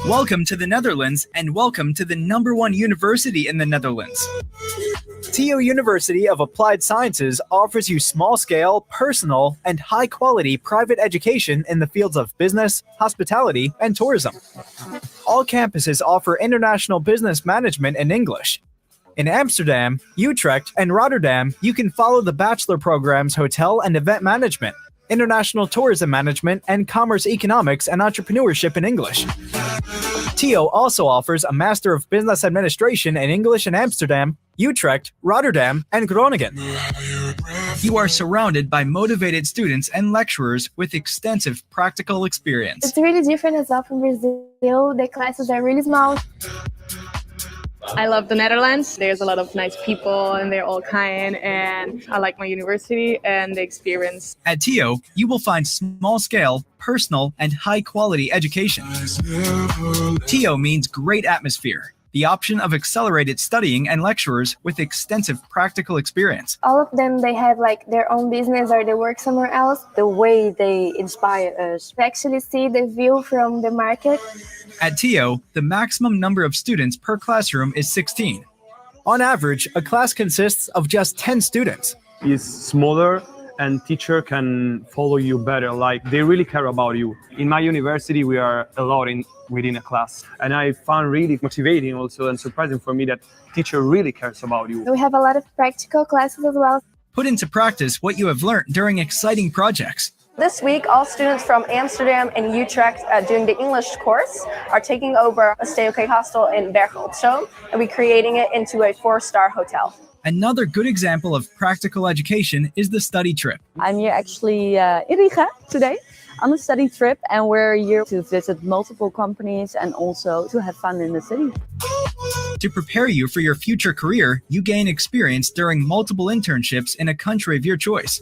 Welcome to the Netherlands and welcome to the #1 university in the Netherlands. TO University of Applied Sciences offers you small-scale, personal, and high-quality private education in the fields of business, hospitality, and tourism. All campuses offer international business management in English. In Amsterdam, Utrecht, and Rotterdam, you can follow the bachelor programs Hotel and Event Management, International Tourism Management, and Commerce Economics and Entrepreneurship in English. TO also offers a Master of Business Administration in English in Amsterdam, Utrecht, Rotterdam, and Groningen. You are surrounded by motivated students and lecturers with extensive practical experience. It's really different as well from Brazil. The classes are really small. I love the Netherlands. There's a lot of nice people and they're all kind, and I like my university and the experience. At TO, you will find small-scale, personal, and high-quality education. TO means great atmosphere, the option of accelerated studying and lecturers with extensive practical experience. All of them, they have like their own business or they work somewhere else. The way they inspire us. We actually see the view from the market. At TO, the maximum number of students per classroom is 16. On average, a class consists of just 10 students. It's smaller and teacher can follow you better, like they really care about you. In my university, we are a lot within a class, and I found really motivating also and surprising for me that teacher really cares about you. We have a lot of practical classes as well. Put into practice what you have learned during exciting projects. This week, all students from Amsterdam and Utrecht doing the English course are taking over a Stay OK hostel in Bergen op Zoom, and we're creating it into a 4-star hotel. Another good example of practical education is the study trip. I'm here actually in Riga today on a study trip, and we're here to visit multiple companies and also to have fun in the city. To prepare you for your future career, you gain experience during multiple internships in a country of your choice.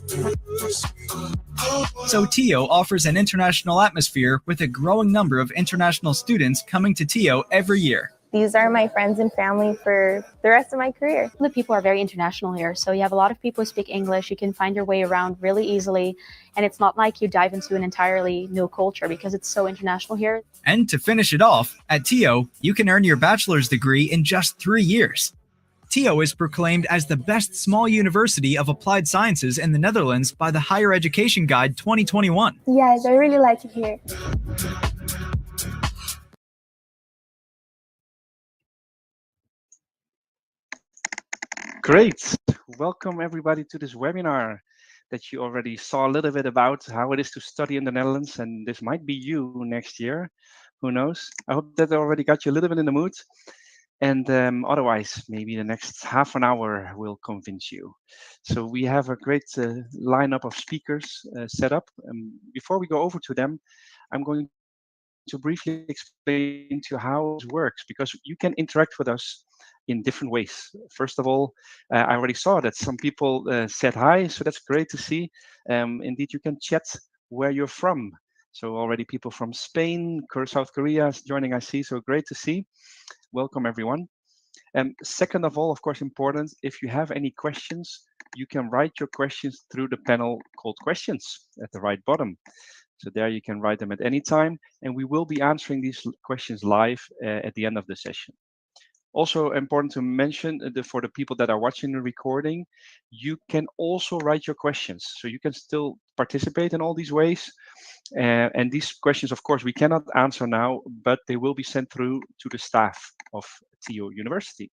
So TO offers an international atmosphere with a growing number of international students coming to TO every year. These are my friends and family for the rest of my career. The people are very international here, so you have a lot of people who speak English. You can find your way around really easily, and it's not like you dive into an entirely new culture because it's so international here. And to finish it off, at TO, you can earn your bachelor's degree in just 3 years. TO is proclaimed as the best small university of applied sciences in the Netherlands by the Higher Education Guide 2021. Yes, I really like it here. Great. Welcome everybody to this webinar that you already saw a little bit about how it is to study in the Netherlands, and this might be you next year. Who knows? I hope that already got you a little bit in the mood. And otherwise, maybe the next half an hour will convince you. So we have a great lineup of speakers set up. Before we go over to them, I'm going to briefly explain to you how this works, because you can interact with us in different ways. First of all, I already saw that some people said hi, so that's great to see. Indeed, you can chat where you're from. So already people from Spain, South Korea joining, I see, so great to see. Welcome everyone. Second of all, of course, important, if you have any questions, you can write your questions through the panel called questions at the right bottom. So there you can write them at any time, and we will be answering these questions live at the end of the session. Also important to mention for the people that are watching the recording, you can also write your questions. So you can still participate in all these ways. And these questions, of course, we cannot answer now, but they will be sent through to the staff of TO University.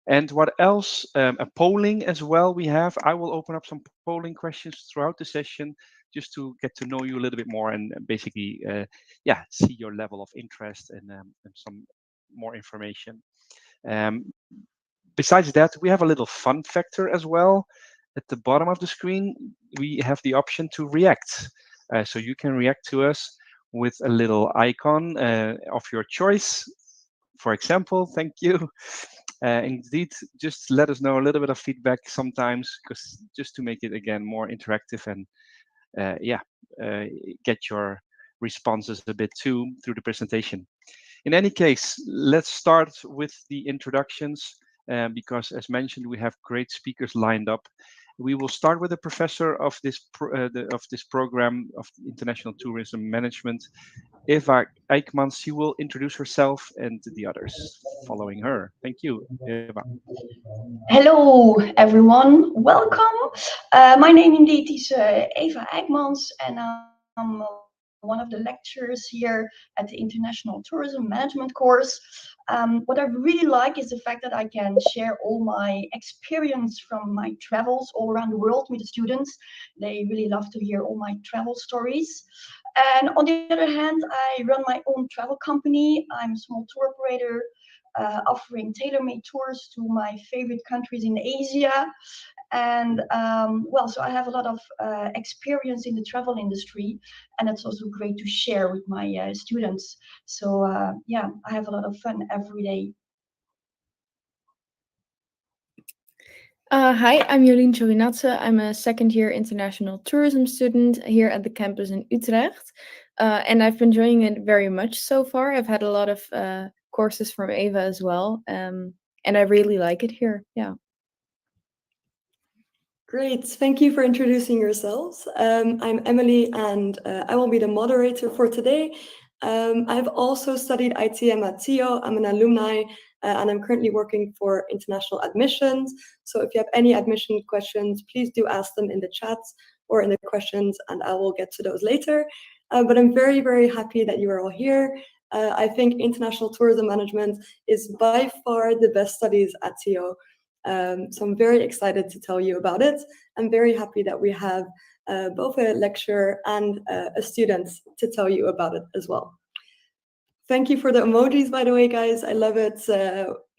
And what else? A polling as well we have. I will open up some polling questions throughout the session just to get to know you a little bit more and basically, see your level of interest and some more information. Besides that, we have a little fun factor as well. At the bottom of the screen, we have the option to react. So you can react to us with a little icon of your choice. For example, thank you. Indeed, just let us know a little bit of feedback sometimes, because just to make it again more interactive and get your responses a bit too through the presentation. In any case, let's start with the introductions because as mentioned, we have great speakers lined up. We will start with the professor of this program of international tourism management, Eva Eijkmans. She will introduce herself and the others following her. Thank you, Eva. Hello, everyone. Welcome. My name indeed is Eva Eijkmans, and I'm one of the lecturers here at the International Tourism Management course. What I really like is the fact that I can share all my experience from my travels all around the world with the students. They really love to hear all my travel stories. And on the other hand, I run my own travel company. I'm a small tour operator offering tailor-made tours to my favorite countries in Asia. And so I have a lot of experience in the travel industry, and it's also great to share with my students. So I have a lot of fun every day. Hi, I'm Jolien Jorinatse. I'm a second-year international tourism student here at the campus in Utrecht. And I've been enjoying it very much so far. I've had a lot of courses from Eva as well. And I really like it here. Yeah. Great, thank you for introducing yourselves. I'm Emily, and I will be the moderator for today. I've also studied ITM at TO. I'm an alumni, and I'm currently working for international admissions. So if you have any admission questions, please do ask them in the chats or in the questions, and I will get to those later. But I'm very, very happy that you are all here. I think international tourism management is by far the best studies at TO. So I'm very excited to tell you about it. I'm very happy that we have both a lecturer and a student to tell you about it as well. Thank you for the emojis, by the way, guys. I love it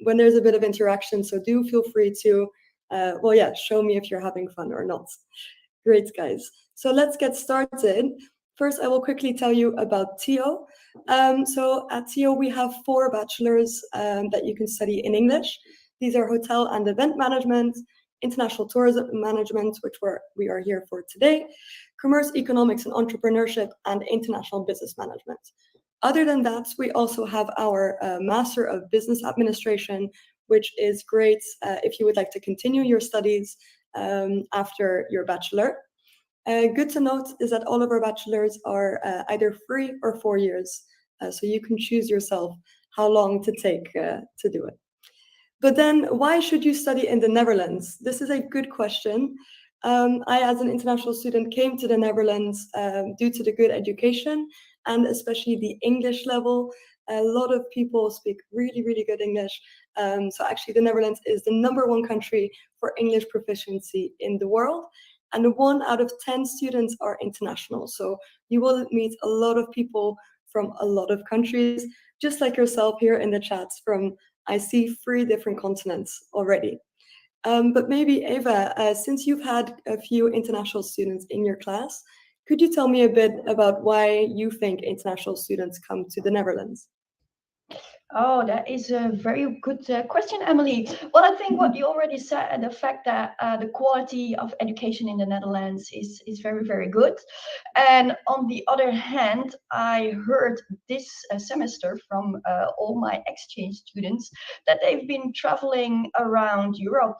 when there's a bit of interaction. So do feel free to, show me if you're having fun or not. Great, guys. So let's get started. First, I will quickly tell you about TO. So at TO, we have 4 bachelors that you can study in English. These are hotel and event management, international tourism management, which we are here for today, commerce, economics and entrepreneurship, and international business management. Other than that, we also have our Master of Business Administration, which is great if you would like to continue your studies after your bachelor. Good to note is that all of our bachelors are either 3 or 4 years, so you can choose yourself how long to take to do it. But then why should you study in the Netherlands? This is a good question. I, as an international student, came to the Netherlands due to the good education and especially the English level. A lot of people speak really, really good English. So actually the Netherlands is the #1 country for English proficiency in the world. And 1 out of 10 students are international. So you will meet a lot of people from a lot of countries, just like yourself here in the chats from, I see 3 different continents already. But maybe Eva, since you've had a few international students in your class, could you tell me a bit about why you think international students come to the Netherlands? Oh, that is a very good question, Emily. Well, I think what you already said, the fact that the quality of education in the Netherlands is very, very good. And on the other hand, I heard this semester from all my exchange students that they've been traveling around Europe.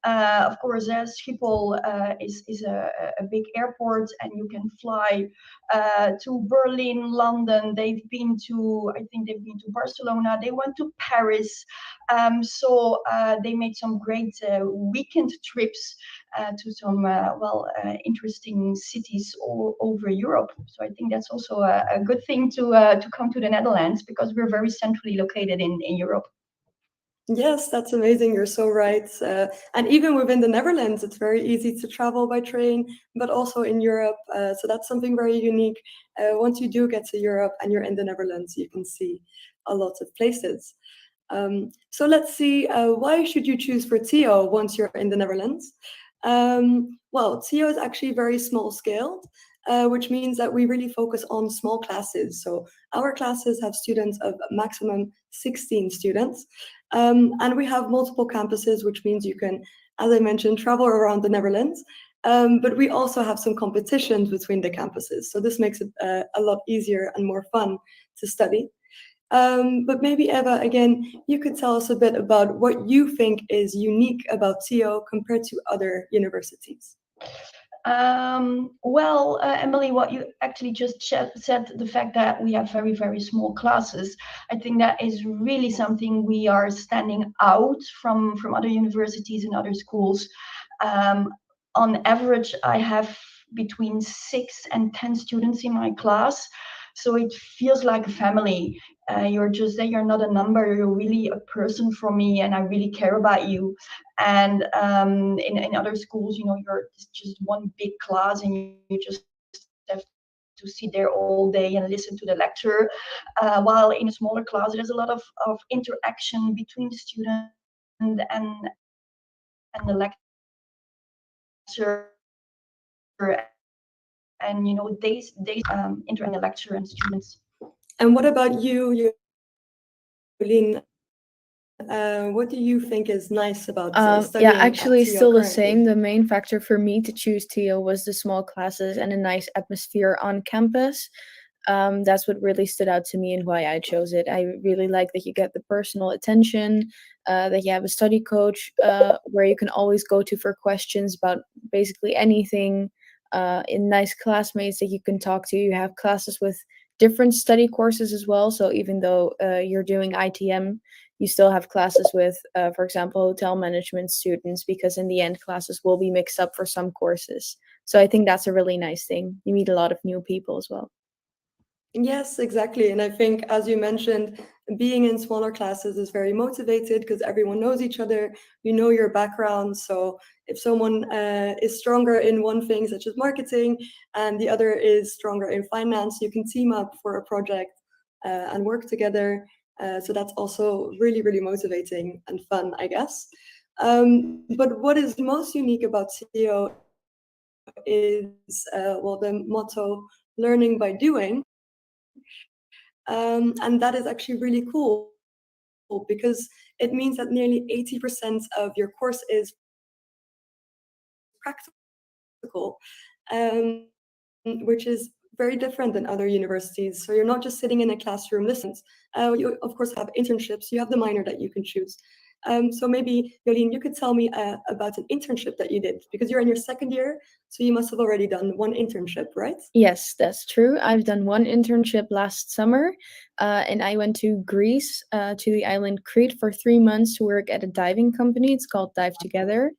Of course, Schiphol is a big airport, and you can fly to Berlin, London. I think they've been to Barcelona. They went to Paris. So they made some great weekend trips to some interesting cities all over Europe. So I think that's also a good thing to come to the Netherlands, because we're very centrally located in Europe. Yes, that's amazing. You're so right. And even within the Netherlands, it's very easy to travel by train, but also in Europe. So that's something very unique. Once you do get to Europe and you're in the Netherlands, you can see a lot of places. So let's see, why should you choose for TO once you're in the Netherlands? Well, TO is actually very small scaled, which means that we really focus on small classes. So our classes have students of maximum 16 students. And we have multiple campuses, which means you can, as I mentioned, travel around the Netherlands. But we also have some competitions between the campuses. So this makes it a lot easier and more fun to study. But maybe Eva, again, you could tell us a bit about what you think is unique about TO compared to other universities. Well, Emily, what you actually just said, the fact that we have very, very small classes, I think that is really something we are standing out from other universities and other schools. On average, I have between 6 and 10 students in my class. So it feels like a family. You're just there, you're not a number, you're really a person for me, and I really care about you. And in other schools, you're just one big class and you just have to sit there all day and listen to the lecture. While in a smaller class, there's a lot of interaction between the student and the lecturer. And days interacting the lecturer and students. And what about you, Jolien? What do you think is nice about studying Yeah, at actually, TO still the currently? same. The main factor for me to choose TO was the small classes and a nice atmosphere on campus. That's what really stood out to me and why I chose it. I really like that you get the personal attention, that you have a study coach where you can always go to for questions about basically anything, in nice classmates that you can talk to. You have classes with different study courses as well. So even though you're doing ITM, you still have classes with, for example, hotel management students, because in the end, classes will be mixed up for some courses. So I think that's a really nice thing. You meet a lot of new people as well. Yes, exactly. And I think, as you mentioned, being in smaller classes is very motivated because everyone knows each other, you know your background. So if someone is stronger in one thing, such as marketing, and the other is stronger in finance, you can team up for a project and work together. So that's also really, really motivating and fun, I guess. But what is most unique about CEO is, well, the motto, learning by doing. And that is actually really cool because it means that nearly 80% of your course is practical, which is very different than other universities. So you're not just sitting in a classroom listening. You, of course, have internships. You have the minor that you can choose. So maybe, Jolien, you could tell me about an internship that you did, because you're in your second year, so you must have already done one internship, right? Yes, that's true. I've done one internship last summer, and I went to Greece, to the island Crete for 3 months to work at a diving company. It's called Dive Together.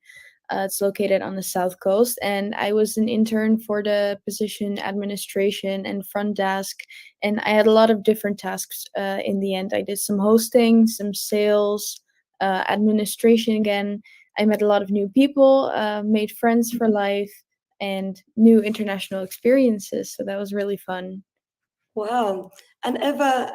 It's located on the south coast, and I was an intern for the position administration and front desk. And I had a lot of different tasks. In the end, I did some hosting, some sales, administration again. I met a lot of new people, made friends for life, and new international experiences. So that was really fun. Wow. And Eva,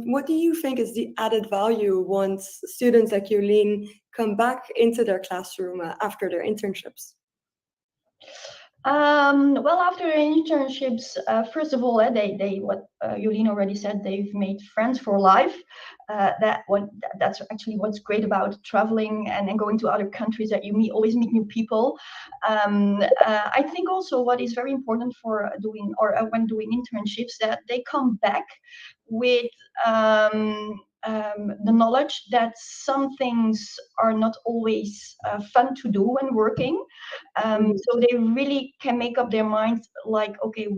what do you think is the added value once students like Jolien come back into their classroom after their internships? Well, after internships, first of all, they what Jolien already said, they've made friends for life. That's actually what's great about traveling and going to other countries, that you always meet new people. I think also what is very important for doing, or when doing internships, that they come back with the knowledge that some things are not always fun to do when working. So they really can make up their minds, like, okay,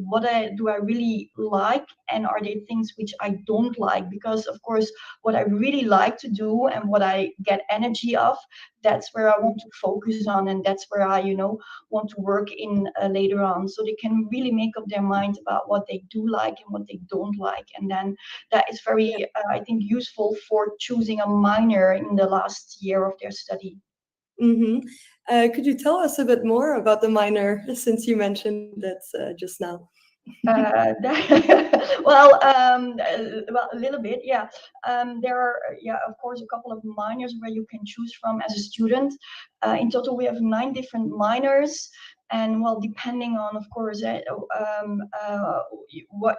do I really like, and are there things which I don't like? Because of course, what I really like to do and what I get energy of, that's where I want to focus on, and that's where I, want to work in later on. So they can really make up their mind about what they do like and what they don't like, and then that is very, I think, useful for choosing a minor in the last year of their study. Mm-hmm. Could you tell us a bit more about the minor, since you mentioned it just now? Well, a little bit, yeah. There are, of course, a couple of minors where you can choose from as a student. In total, we have 9 different minors, and well, depending on, of course, what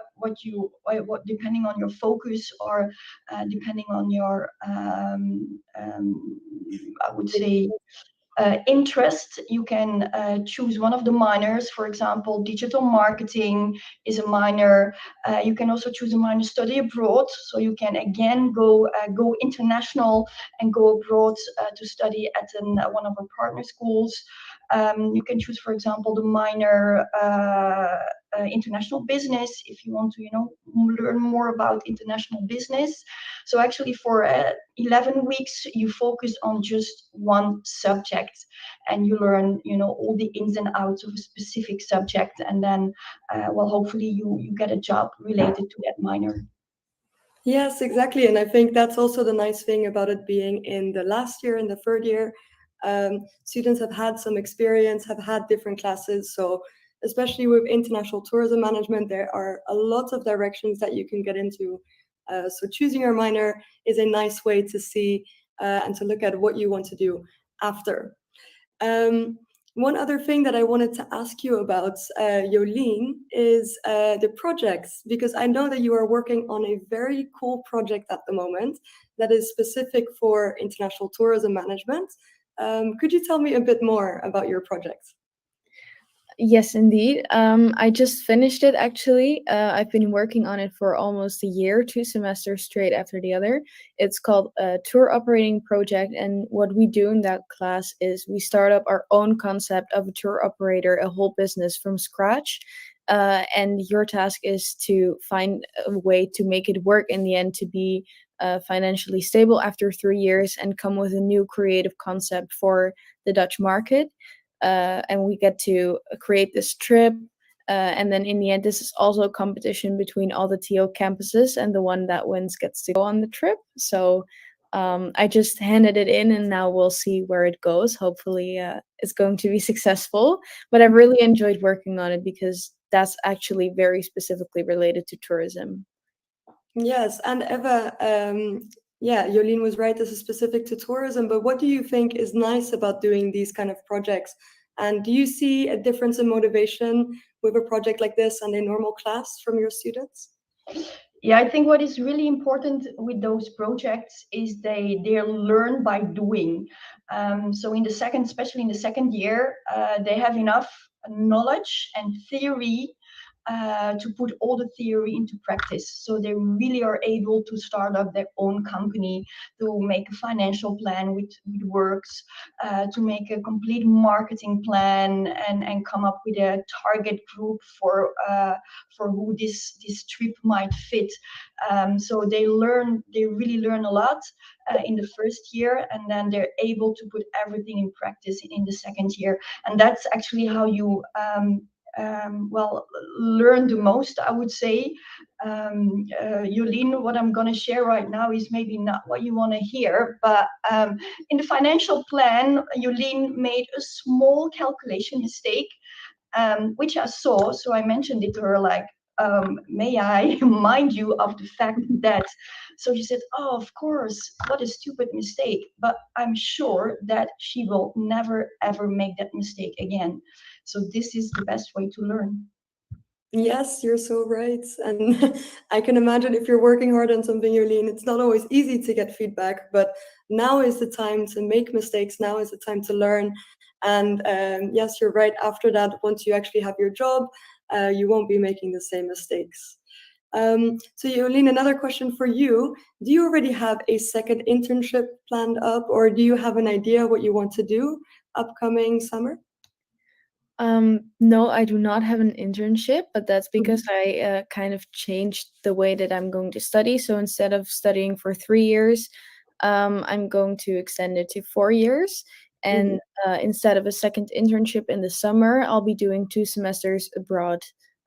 depending on your focus, or depending on your, I would say, interest, you can choose one of the minors. For example, digital marketing is a minor. You can also choose a minor study abroad, so you can again go international and go abroad to study at one of our partner schools. You can choose, for example, the minor international business if you want to, learn more about international business. So actually, for 11 weeks, you focus on just one subject, and you learn, all the ins and outs of a specific subject, and then, hopefully you get a job related to that minor. Yes, exactly. And I think that's also the nice thing about it being in the last year, in the third year. Students have had some experience, have had different classes. So especially with international tourism management, there are a lot of directions that you can get into. So choosing your minor is a nice way to see and to look at what you want to do after. One other thing that I wanted to ask you about, Jolien, is the projects, because I know that you are working on a very cool project at the moment that is specific for international tourism management. Could you tell me a bit more about your project? Yes, indeed. I just finished it actually. I've been working on it for almost a year, 2 semesters straight after the other. It's called a tour operating project. And what we do in that class is we start up our own concept of a tour operator, a whole business from scratch. And your task is to find a way to make it work in the end to be financially stable after 3 years and come with a new creative concept for the Dutch market. And we get to create this trip. And then in the end, this is also a competition between all the TO campuses, and the one that wins gets to go on the trip. So I just handed it in, and now we'll see where it goes. Hopefully, it's going to be successful. But I've really enjoyed working on it because that's actually very specifically related to tourism. Yes, and Eva, yeah, Jolien was right. This is specific to tourism, but what do you think is nice about doing these kind of projects? And do you see a difference in motivation with a project like this and a normal class from your students? Yeah, I think what is really important with those projects is they learn by doing. So in the second, especially in the second year, they have enough knowledge and theory to put all the theory into practice. So they really are able to start up their own company, to make a financial plan which works, to make a complete marketing plan, and come up with a target group for who this trip might fit. So they really learn a lot in the first year, and then they're able to put everything in practice in the second year. And that's actually how you learn the most, I would say. Jolien, what I'm going to share right now is maybe not what you want to hear, but in the financial plan, Jolien made a small calculation mistake, which I saw. So I mentioned it to her, like, may I remind you of the fact that, so she said, oh, of course, what a stupid mistake, but I'm sure that she will never, ever make that mistake again. So this is the best way to learn. Yes, you're so right. And I can imagine if you're working hard on something, Jolien, it's not always easy to get feedback, but now is the time to make mistakes. Now is the time to learn. And yes, you're right. After that, once you actually have your job, you won't be making the same mistakes. So Jolien, another question for you. Do you already have a second internship planned up, or do you have an idea what you want to do upcoming summer? No, I do not have an internship, but that's because I kind of changed the way that I'm going to study. So instead of studying for 3 years, I'm going to extend it to 4 years. And instead of a second internship in the summer, I'll be doing 2 semesters abroad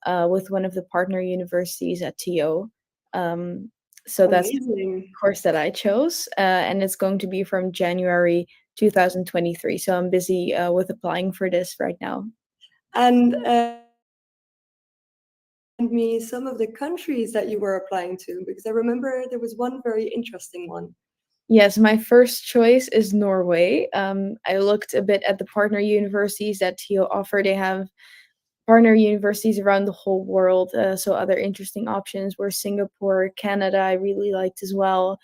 with one of the partner universities at TO. So that's the course that I chose, and it's going to be from January 2023. So I'm busy with applying for this right now. And me some of the countries that you were applying to, because I remember there was one very interesting one. Yes, my first choice is Norway. I looked a bit at the partner universities that TO offer. They have partner universities around the whole world. So other interesting options were Singapore, Canada, I really liked as well.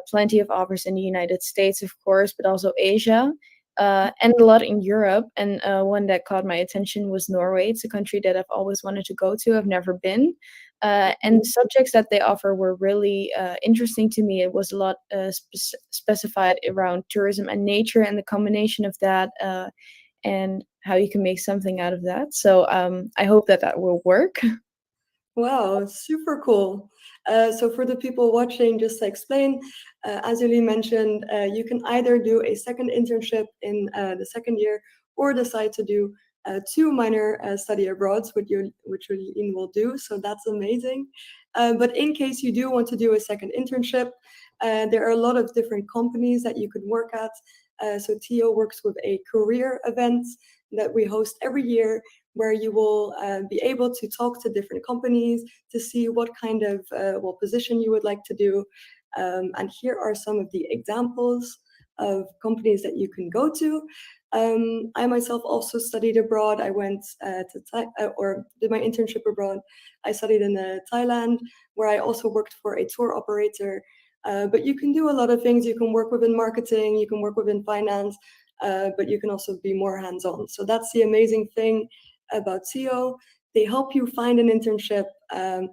Plenty of offers in the United States, of course, but also Asia. and a lot in Europe. And one that caught my attention was Norway. It's a country that I've always wanted to go to. I've never been. And the subjects that they offer were really interesting to me. It was a lot specified around tourism and nature, and the combination of that and how you can make something out of that. So I hope that that will work. Wow, super cool. So for the people watching, just to explain, as Yuli mentioned, you can either do a second internship in the second year or decide to do 2 minor study abroads, which Yulien will do. So that's amazing. But in case you do want to do a second internship, there are a lot of different companies that you could work at. So TO works with a career event that we host every year, where you will be able to talk to different companies to see what kind of position you would like to do. And here are some of the examples of companies that you can go to. I myself also studied abroad. I went or did my internship abroad. I studied in Thailand, where I also worked for a tour operator. But you can do a lot of things. You can work within marketing, you can work within finance, but you can also be more hands-on. So that's the amazing thing about TO. They help you find an internship. And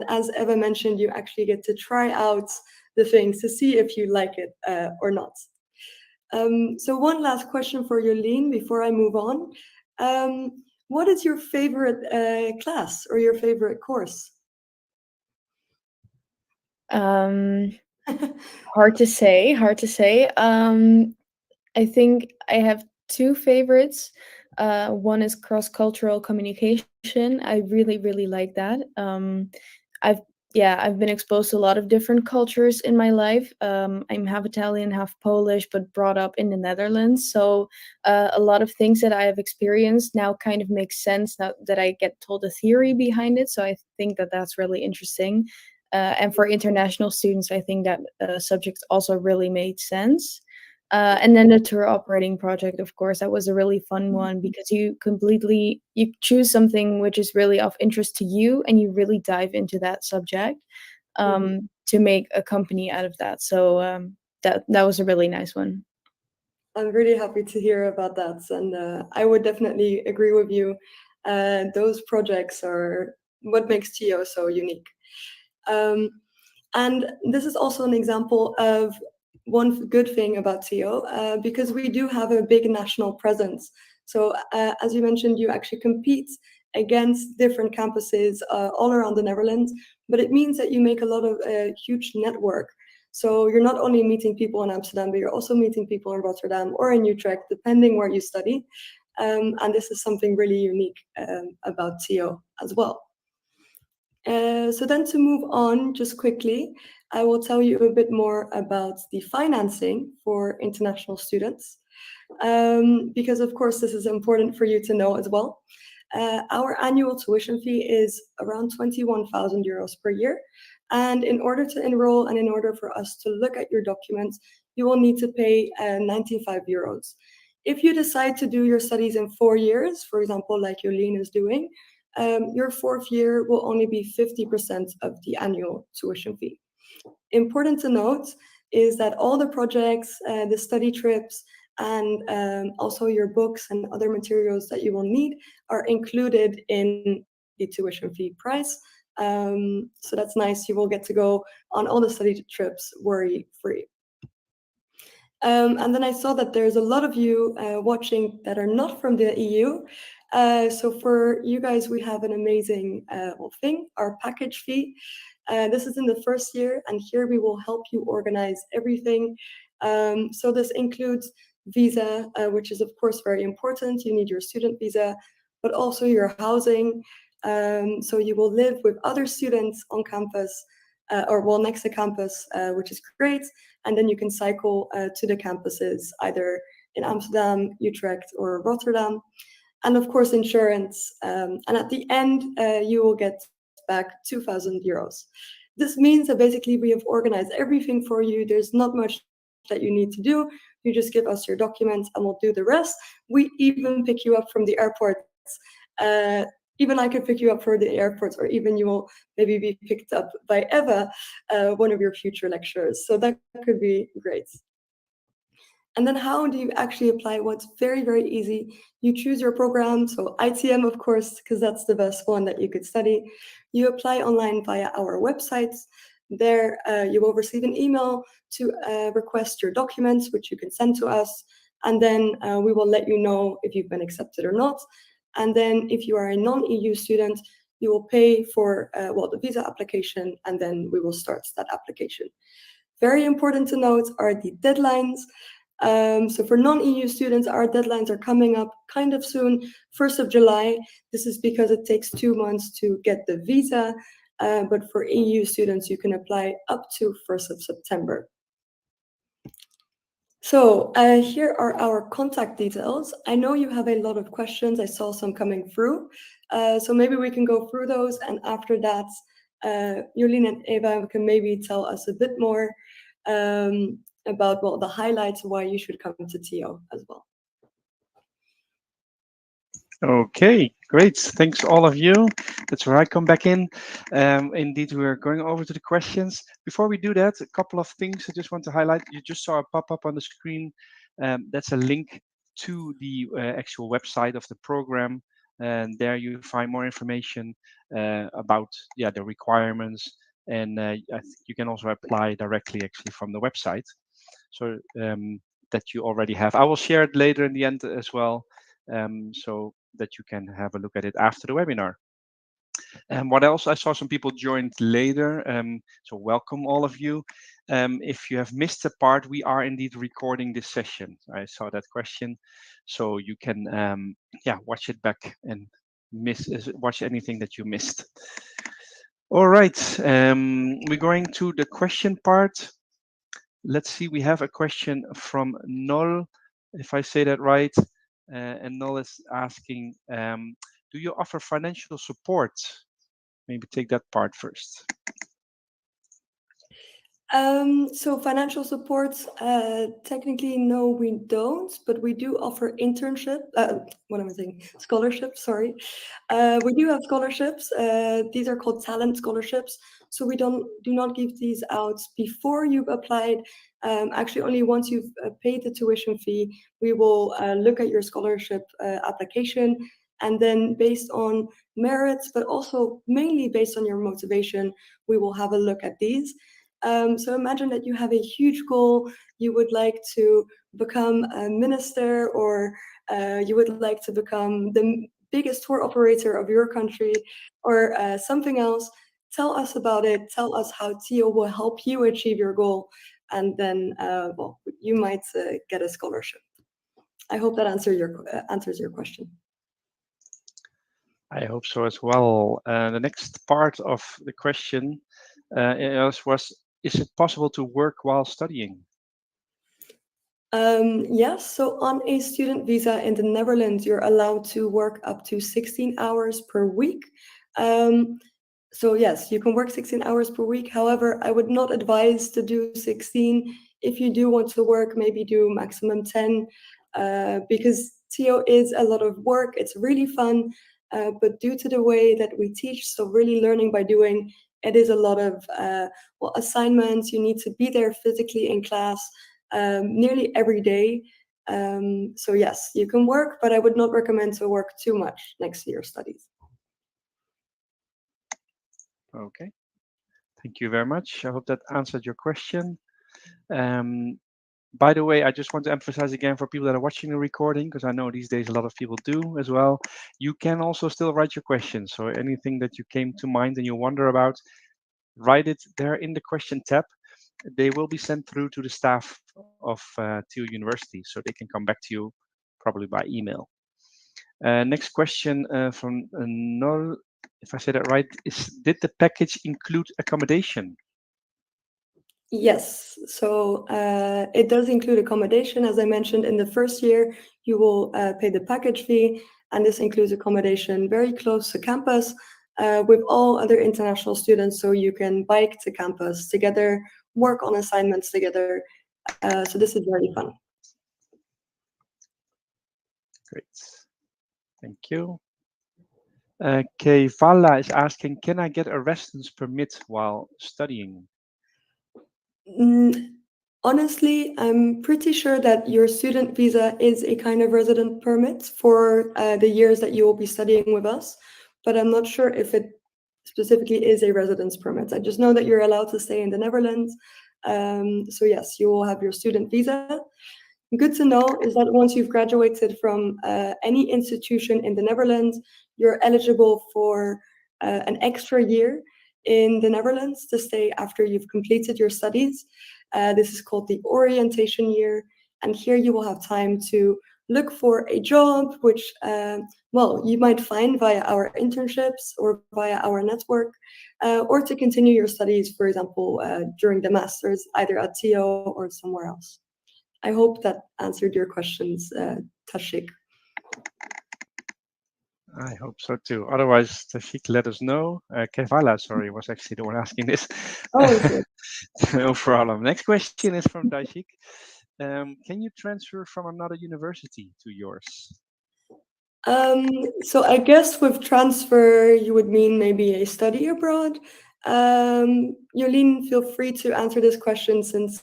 as Eva mentioned, you actually get to try out the things to see if you like it or not. So one last question for Jolien before I move on. What is your favorite class or your favorite course? Hard to say. I think I have 2 favorites. One is cross-cultural communication. I really, really like that. I've I've been exposed to a lot of different cultures in my life. I'm half Italian, half Polish, but brought up in the Netherlands. So a lot of things that I have experienced now kind of make sense now that I get told the theory behind it. So I think that that's really interesting. And for international students, I think that subject also really made sense. And then the tour operating project, of course, that was a really fun one because you choose something which is really of interest to you, and you really dive into that subject to make a company out of that. So that was a really nice one. I'm really happy to hear about that, and I would definitely agree with you. Those projects are what makes TO so unique. And this is also an example of one good thing about TO, because we do have a big national presence. So as you mentioned, you actually compete against different campuses all around the Netherlands, but it means that you make a lot of huge network. So you're not only meeting people in Amsterdam, but you're also meeting people in Rotterdam or in Utrecht, depending where you study. And this is something really unique about TO as well. So then to move on just quickly, I will tell you a bit more about the financing for international students, because of course this is important for you to know as well. Our annual tuition fee is around 21,000 euros per year. And in order to enroll and in order for us to look at your documents, you will need to pay 95 euros. If you decide to do your studies in 4 years, for example, like Jolien is doing, your 4th year will only be 50% of the annual tuition fee. Important to note is that all the projects, the study trips, and also your books and other materials that you will need are included in the tuition fee price. So that's nice. You will get to go on all the study trips worry-free. And then I saw that there's a lot of you watching that are not from the EU. So for you guys, we have an amazing thing, our package fee. This is in the 1st year, and here we will help you organize everything. So this includes visa, which is of course very important. You need your student visa, but also your housing. So you will live with other students on campus, next to campus, which is great. And then you can cycle to the campuses, either in Amsterdam, Utrecht, or Rotterdam. And of course, insurance. And at the end, you will get back 2,000 euros. This means that basically we have organized everything for you. There's not much that you need to do. You just give us your documents and we'll do the rest. We even pick you up from the airport. Even I could pick you up for the airport, or even you will maybe be picked up by Eva, one of your future lecturers. So that could be great. And then how do you actually apply? Well, it's very, very easy. You choose your program. So ITM, of course, because that's the best one that you could study. You apply online via our website. There you will receive an email to request your documents, which you can send to us. And then we will let you know if you've been accepted or not. And then if you are a non-EU student, you will pay for the visa application, and then we will start that application. Very important to note are the deadlines. So for non-EU students, our deadlines are coming up kind of soon, 1st of July. This is because it takes 2 months to get the visa. But for EU students, you can apply up to 1st of September. So here are our contact details. I know you have a lot of questions. I saw some coming through. So maybe we can go through those. And after that, Jolien and Eva can maybe tell us a bit more about the highlights why you should come to TO as well. Okay, great. Thanks all of you. That's where I come back in. Indeed, we're going over to the questions. Before we do that, a couple of things I just want to highlight. You just saw a pop-up on the screen. That's a link to the actual website of the program. And there you find more information about the requirements. And I think you can also apply directly actually from the website. So that you already have. I will share it later in the end as well. So that you can have a look at it after the webinar. And what else? I saw some people joined later. So welcome all of you. If you have missed a part, we are indeed recording this session. I saw that question. So you can watch it back and watch anything that you missed. All right, we're going to the question part. Let's see, we have a question from Nol, if I say that right. And Nol is asking, do you offer financial support? Maybe take that part first. So financial support, technically, no, we don't, but we do offer internship. What am I saying? Scholarships, sorry. We do have scholarships. These are called talent scholarships. So we do not give these out before you've applied. Actually, only once you've paid the tuition fee, we will look at your scholarship application. And then based on merits, but also mainly based on your motivation, we will have a look at these. So imagine that you have a huge goal. You would like to become a minister, or you would like to become the biggest tour operator of your country, or something else. Tell us about it. Tell us how TO will help you achieve your goal. And then you might get a scholarship. I hope that answers your question. I hope so as well. The next part of the question was, is it possible to work while studying? Yes, so on a student visa in the Netherlands, you're allowed to work up to 16 hours per week. So yes, you can work 16 hours per week. However, I would not advise to do 16. If you do want to work, maybe do maximum 10, because TO is a lot of work. It's really fun, but due to the way that we teach, so really learning by doing, it is a lot of assignments. You need to be there physically in class nearly every day. So yes, you can work, but I would not recommend to work too much next to your studies. Okay, thank you very much. I hope that answered your question. By the way, I just want to emphasize again for people that are watching the recording, because I know these days a lot of people do as well, you can also still write your questions. So anything that you came to mind and you wonder about, write it there in the question tab. They will be sent through to the staff of TU University, so they can come back to you probably by email. Next question from Nol, if I say that right, is, did the package include accommodation? Yes, so it does include accommodation. As I mentioned, in the first year, you will pay the package fee, and this includes accommodation very close to campus with all other international students, so you can bike to campus together, work on assignments together. So this is very fun. Great, thank you. Okay, Vala is asking, can I get a residence permit while studying? Honestly, I'm pretty sure that your student visa is a kind of resident permit for the years that you will be studying with us, but I'm not sure if it specifically is a residence permit. I just know that you're allowed to stay in the Netherlands. So yes, you will have your student visa. Good to know is that once you've graduated from any institution in the Netherlands, you're eligible for an extra year in the Netherlands to stay after you've completed your studies. This is called the orientation year. And here you will have time to look for a job, which, you might find via our internships or via our network, or to continue your studies, for example, during the masters, either at TO or somewhere else. I hope that answered your questions, Tashik. I hope so too. Otherwise, Tashik, let us know. Kevala, sorry, was actually the one asking this. Oh, okay. No problem. Next question is from Tashik. Can you transfer from another university to yours? So I guess with transfer, you would mean maybe a study abroad. Jolien, feel free to answer this question since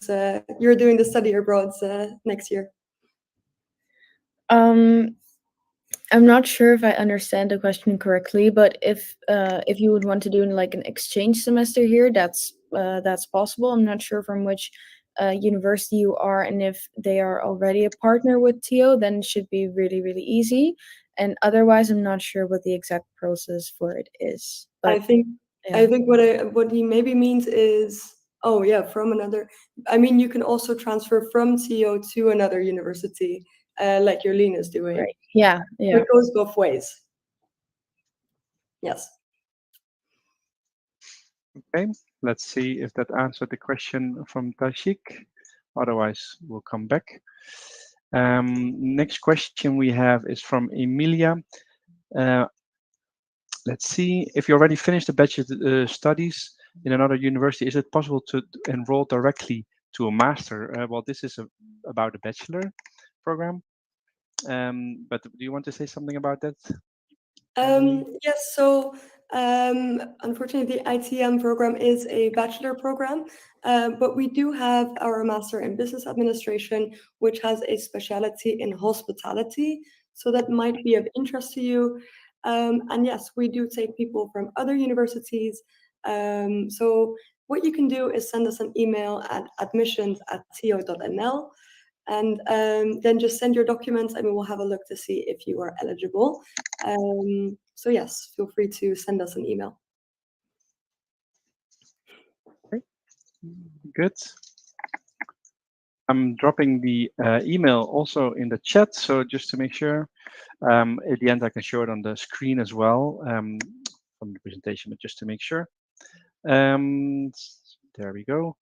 you're doing the study abroads next year. I'm not sure if I understand the question correctly, but if you would want to do like an exchange semester here, that's possible. I'm not sure from which university you are, and if they are already a partner with TO, then it should be really, really easy. And otherwise, I'm not sure what the exact process for it is. But I think yeah. what he maybe means is, oh yeah, from another. I mean, you can also transfer from TO to another university, like Jolien is doing. Right. Yeah. So it goes both ways. Yes. Okay, let's see if that answered the question from Tashik. Otherwise, we'll come back. Next question we have is from Emilia. Let's see, if you already finished the bachelor studies in another university, is it possible to enroll directly to a master? Well, this is about a bachelor program. But do you want to say something about that? Yes, so unfortunately, the ITM program is a bachelor program, but we do have our master in business administration, which has a specialty in hospitality. So that might be of interest to you. And yes, we do take people from other universities. So what you can do is send us an email at admissions@to.nl. And then just send your documents and we will have a look to see if you are eligible. So yes, feel free to send us an email. Okay. Good. I'm dropping the email also in the chat, so just to make sure. At the end, I can show it on the screen as well from the presentation, but just to make sure. There we go.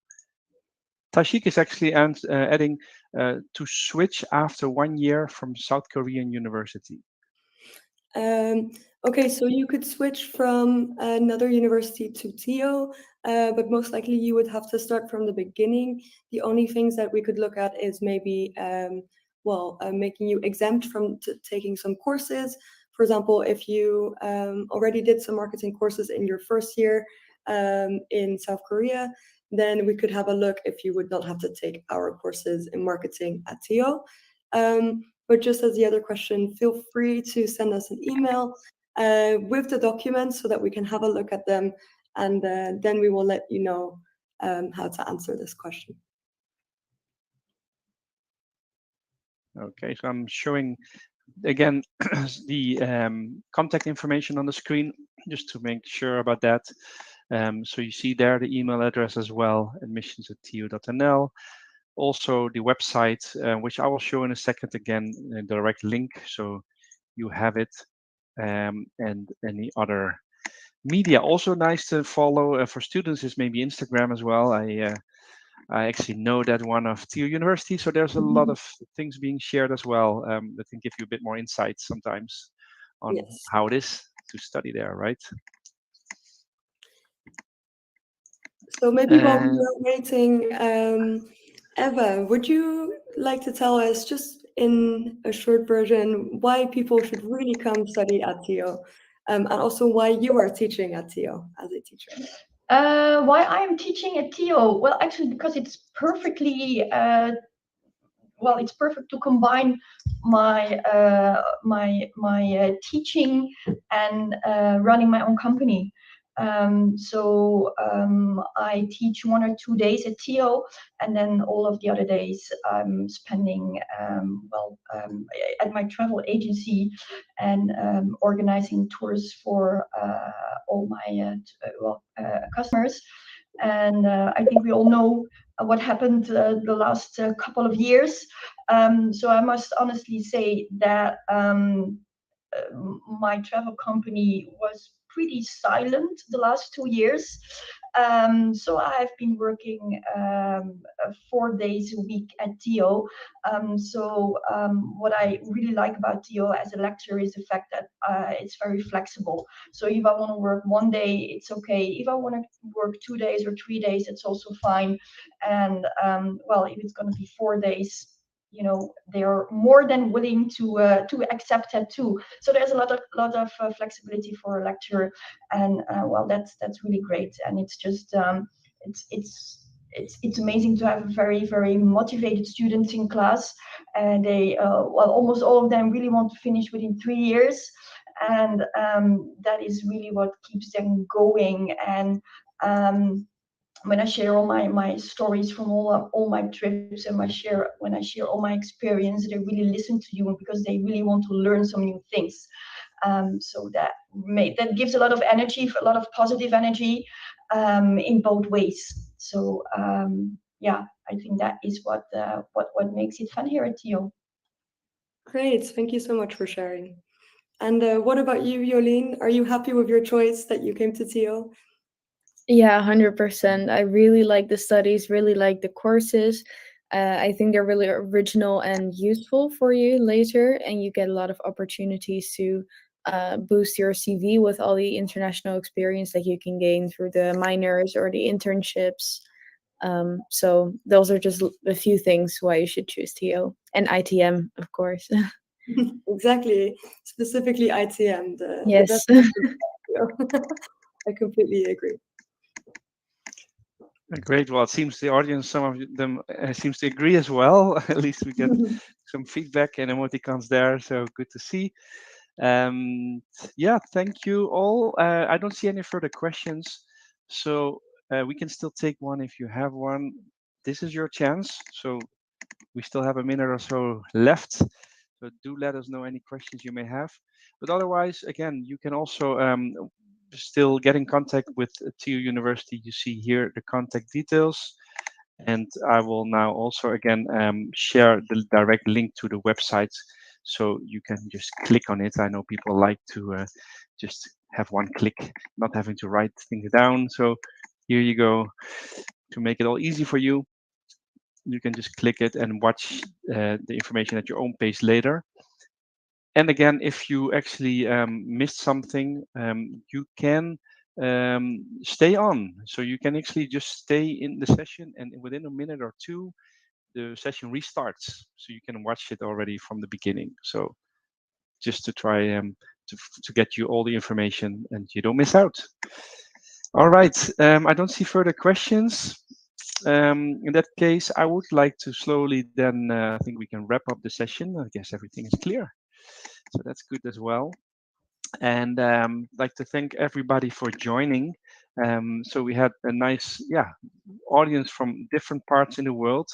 Tashik is actually adding to switch after 1 year from South Korean university. Okay, so you could switch from another university to TO, but most likely you would have to start from the beginning. The only things that we could look at is maybe, making you exempt from taking some courses. For example, if you already did some marketing courses in your first year in South Korea, then we could have a look if you would not have to take our courses in marketing at TO. But just as the other question, feel free to send us an email with the documents so that we can have a look at them, and then we will let you know how to answer this question. Okay, so I'm showing again the contact information on the screen just to make sure about that. So you see there the email address as well, admissions@tu.nl. Also the website, which I will show in a second again, a direct link, so you have it, and any other media. Also nice to follow for students is maybe Instagram as well. I actually know that one of TU University, so there's a lot of things being shared as well that can give you a bit more insight sometimes on how it is to study there, right? So maybe while we are waiting, Eva, would you like to tell us, just in a short version, why people should really come study at TO, and also why you are teaching at TO as a teacher? Why I am teaching at TO? Well, actually, because it's perfectly it's perfect to combine my teaching and running my own company. I teach 1 or 2 days at TO, and then all of the other days I'm spending at my travel agency and organizing tours for all my customers. And I think we all know what happened the last couple of years. So I must honestly say that my travel company was pretty silent the last 2 years. So I've been working 4 days a week at TO. What I really like about TO as a lecturer is the fact that it's very flexible. So if I want to work 1 day, it's okay. If I want to work 2 days or 3 days, it's also fine. And if it's going to be 4 days, they are more than willing to accept that too. So there's a lot of flexibility for a lecturer, and that's really great. And it's just it's amazing to have very, very motivated students in class, and they almost all of them really want to finish within 3 years, and that is really what keeps them going. And when I share all my stories from all my trips, and when I share all my experience, they really listen to you because they really want to learn some new things. So that gives a lot of energy, a lot of positive energy, in both ways. So I think that is what makes it fun here at TO. Great, thank you so much for sharing. And what about you, Jolien? Are you happy with your choice that you came to TO? Yeah, 100%. I really like the studies, really like the courses. I think they're really original and useful for you later, and you get a lot of opportunities to boost your CV with all the international experience that you can gain through the minors or the internships. So those are just a few things why you should choose TO and ITM, of course. Exactly, specifically ITM, Yes. the best. I completely agree. Great. Well, it seems the audience, some of them seems to agree as well. At least we get some feedback and emoticons there, so good to see. Thank you all. I don't see any further questions, so we can still take one if you have one. This is your chance. So we still have a minute or so left. So do let us know any questions you may have. But otherwise, again, you can also still get in contact with TU University. You see here the contact details. And I will now also again share the direct link to the website, so you can just click on it. I know people like to just have one click, not having to write things down. So here you go. To make it all easy for you, you can just click it and watch the information at your own pace later. And again, if you actually missed something, you can stay on. So you can actually just stay in the session, and within a minute or two, the session restarts. So you can watch it already from the beginning. So just to try to get you all the information and you don't miss out. All right, I don't see further questions. In that case, I would like to slowly then, I think we can wrap up the session. I guess everything is clear. So that's good as well. And I'd like to thank everybody for joining. So we had a nice, audience from different parts in the world.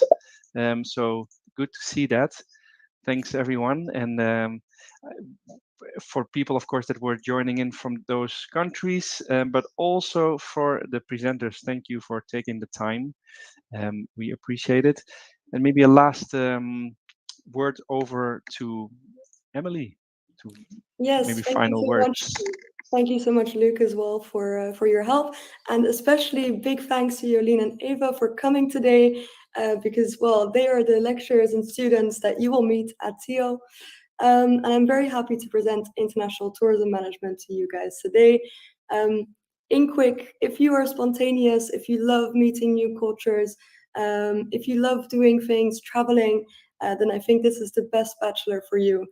So good to see that. Thanks everyone. And for people, of course, that were joining in from those countries, but also for the presenters, thank you for taking the time. We appreciate it. And maybe a last word over to Emily. Yes, Maybe thank you final so words. much. Thank you so much, Luc, as well for your help, and especially big thanks to Jolien and Eva for coming today, because they are the lecturers and students that you will meet at TO. And I'm very happy to present international tourism management to you guys today. In quick, if you are spontaneous, if you love meeting new cultures, if you love doing things, traveling, then I think this is the best bachelor for you.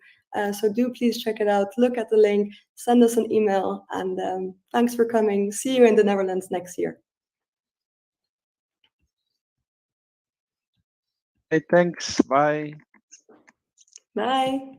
So do please check it out, look at the link, send us an email, and thanks for coming. See you in the Netherlands next year. Hey, thanks. Bye. Bye.